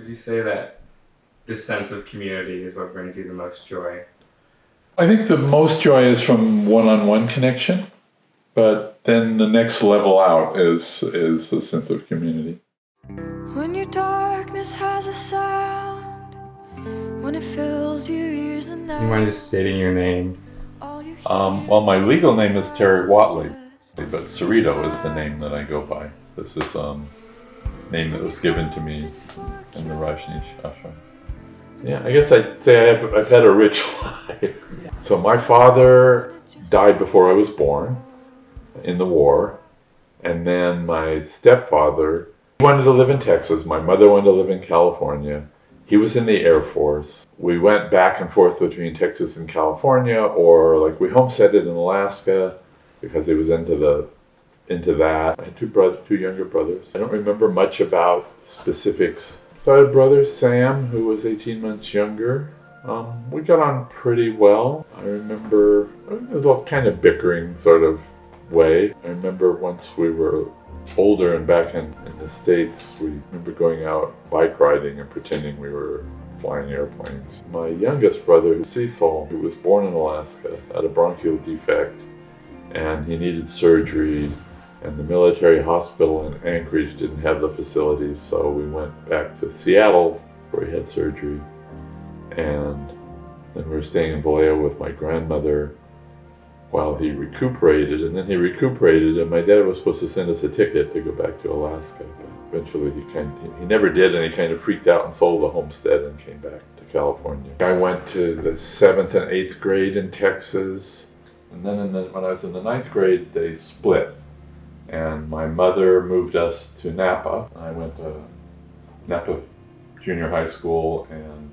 you say that this sense of community is what brings you the most joy? I think the most joy is from one-on-one connection, but then the next level out is a sense of community. When your darkness has a sound, when it fills your ears and Do you mind just stating your name? Well, my legal name is Terry Watley, but Sarito is the name that I go by. This is name that was given to me in the Rajneesh ashram. Yeah, I guess I'd say I've had a rich life. So my father died before I was born in the war, and then my stepfather wanted to live in Texas. My mother wanted to live in California. He was in the Air Force. We went back and forth between Texas and California, or like we homesteaded in Alaska because he was into that. I had two younger brothers. I don't remember much about specifics. So I had a brother, Sam, who was 18 months younger. We got on pretty well. I remember it was a kind of bickering sort of way. I remember once we were older and back in the States, we remember going out bike riding and pretending we were flying airplanes. My youngest brother, Cecil, who was born in Alaska, had a bronchial defect and he needed surgery, and the military hospital in Anchorage didn't have the facilities, so we went back to Seattle where he had surgery, and then we were staying in Vallejo with my grandmother while he recuperated, and then he recuperated, and my dad was supposed to send us a ticket to go back to Alaska, but eventually he never did, and he kind of freaked out and sold the homestead and came back to California. I went to the 7th and 8th grade in Texas, and then when I was in the 9th grade, they split, and my mother moved us to Napa. I went to Napa Junior High School and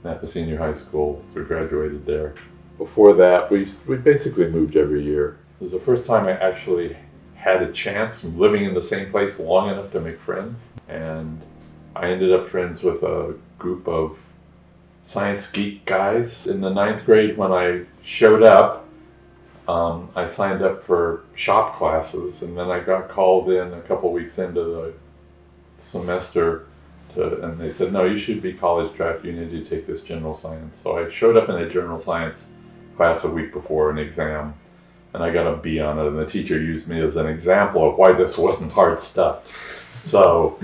Napa Senior High School, so we graduated there. Before that, we basically moved every year. It was the first time I actually had a chance of living in the same place long enough to make friends. And I ended up friends with a group of science geek guys. In the 9th grade, when I showed up, I signed up for shop classes, and then I got called in a couple weeks into the semester and they said, no, you should be college draft, you need to take this general science. So I showed up in a general science class a week before an exam, and I got a B on it, and the teacher used me as an example of why this wasn't hard stuff. So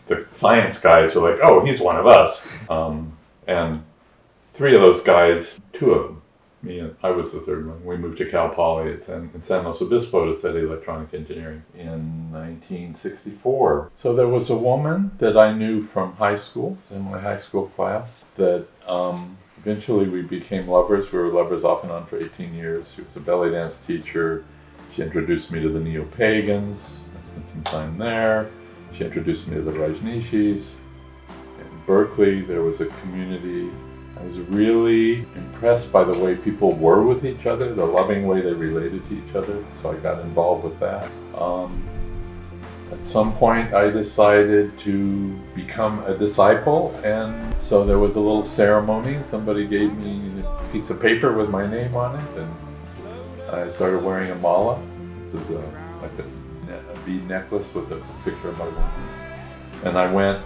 the science guys were like, oh, he's one of us. And 3 of those guys, 2 of them, me and I was the 3rd one, we moved to Cal Poly in San Luis Obispo to study electronic engineering in 1964. So there was a woman that I knew from high school, in my high school class, that eventually we became lovers. We were lovers off and on for 18 years. She was a belly dance teacher. She introduced me to the Neo-Pagans. I spent some time there. She introduced me to the Rajneeshis. In Berkeley, there was a community. I was really impressed by the way people were with each other, the loving way they related to each other, so I got involved with that. At some point I decided to become a disciple, and so there was a little ceremony. Somebody gave me a piece of paper with my name on it, and I started wearing a mala. This is like a bead necklace with a picture of my mom. And I went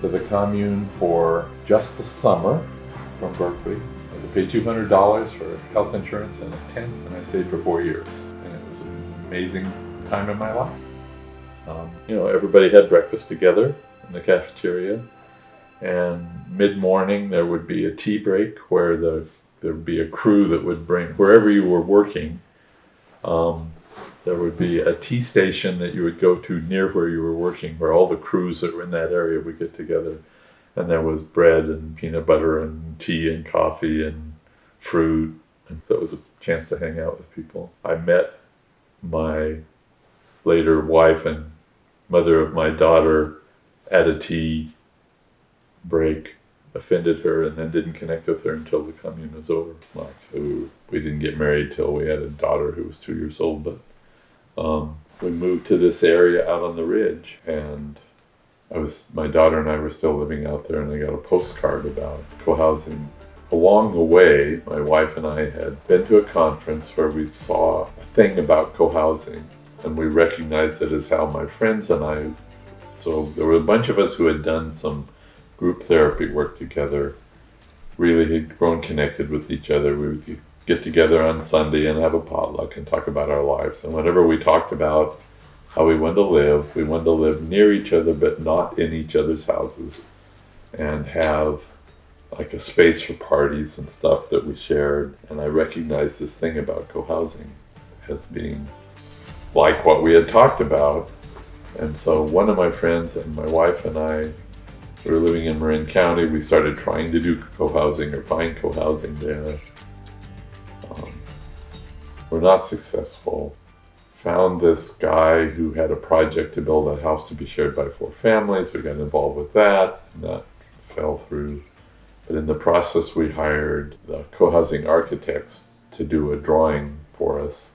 to the commune for just the summer from Berkeley. I had to pay $200 for health insurance and a tent, and I stayed for 4 years. And it was an amazing time in my life. Everybody had breakfast together in the cafeteria, and mid-morning there would be a tea break where there would be a crew that would bring, wherever you were working, there would be a tea station that you would go to near where you were working, where all the crews that were in that area would get together. And there was bread and peanut butter and tea and coffee and fruit. And so it was a chance to hang out with people. I met my later wife and mother of my daughter at a tea break, offended her, and then didn't connect with her until the commune was over. So we didn't get married till we had a daughter who was 2 years old, but we moved to this area out on the ridge, and my daughter and I were still living out there, and I got a postcard about co-housing. Along the way, my wife and I had been to a conference where we saw a thing about co-housing, and we recognized it as how my friends and I, so there were a bunch of us who had done some group therapy work together, really had grown connected with each other. We would get together on Sunday and have a potluck and talk about our lives. And whenever we talked about how we wanted to live near each other but not in each other's houses, and have like a space for parties and stuff that we shared. And I recognized this thing about co-housing as being like what we had talked about. And so one of my friends and my wife and I, we were living in Marin County. We started trying to do co-housing or find co-housing there. We're not successful. Found this guy who had a project to build a house to be shared by 4 families. We got involved with that, and that fell through. But in the process, we hired the co-housing architects to do a drawing for us,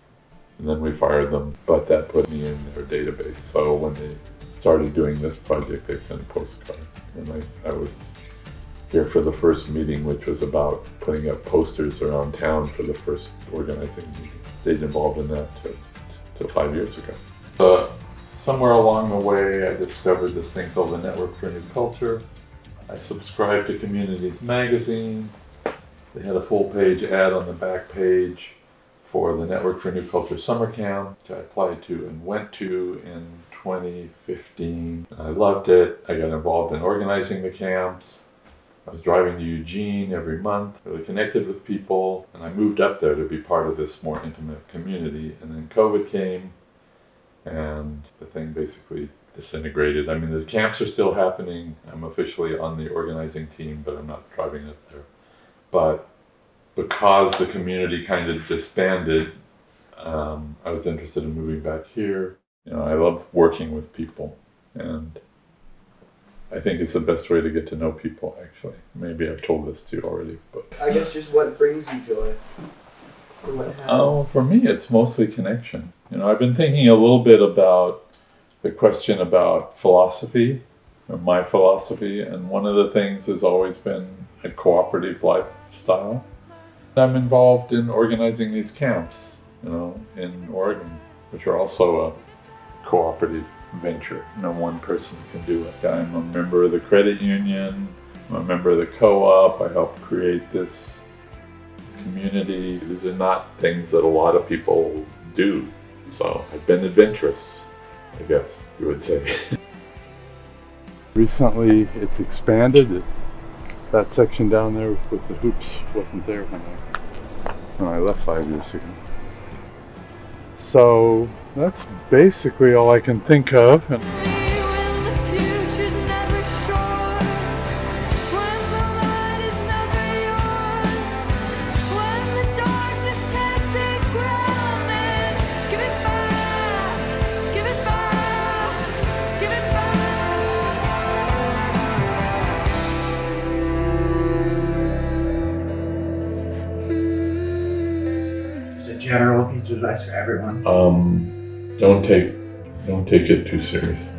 and then we fired them. But that put me in their database. So when they started doing this project, they sent a postcard. And I was here for the first meeting, which was about putting up posters around town for the first organizing meeting. Stayed involved in that till 5 years ago. Somewhere along the way, I discovered this thing called the Network for New Culture. I subscribed to Communities magazine. They had a full-page ad on the back page for the Network for New Culture summer camp, which I applied to and went to in 2015. I loved it. I got involved in organizing the camps. I was driving to Eugene every month, really connected with people, and I moved up there to be part of this more intimate community. And then COVID came, and the thing basically disintegrated. I mean, the camps are still happening. I'm officially on the organizing team, but I'm not driving it there. But because the community kind of disbanded, I was interested in moving back here. You know, I love working with people, and I think it's the best way to get to know people, actually. Maybe I've told this to you already, but... I guess just what brings you joy? Or what has? Oh, for me, it's mostly connection. You know, I've been thinking a little bit about the question about philosophy, or my philosophy, and one of the things has always been a cooperative lifestyle. I'm involved in organizing these camps, you know, in Oregon, which are also a cooperative venture. No one person can do it. I'm a member of the credit union, I'm a member of the co-op. I helped create this community. These are not things that a lot of people do. So I've been adventurous, I guess you would say. Recently it's expanded. That section down there with the hoops wasn't there when I left 5 years ago. So that's basically all I can think of. When the future's never sure, when the light is never yours, when the darkness takes the ground, then give it back, give it back, give it back. Just a general piece of advice for everyone. Don't take it too serious.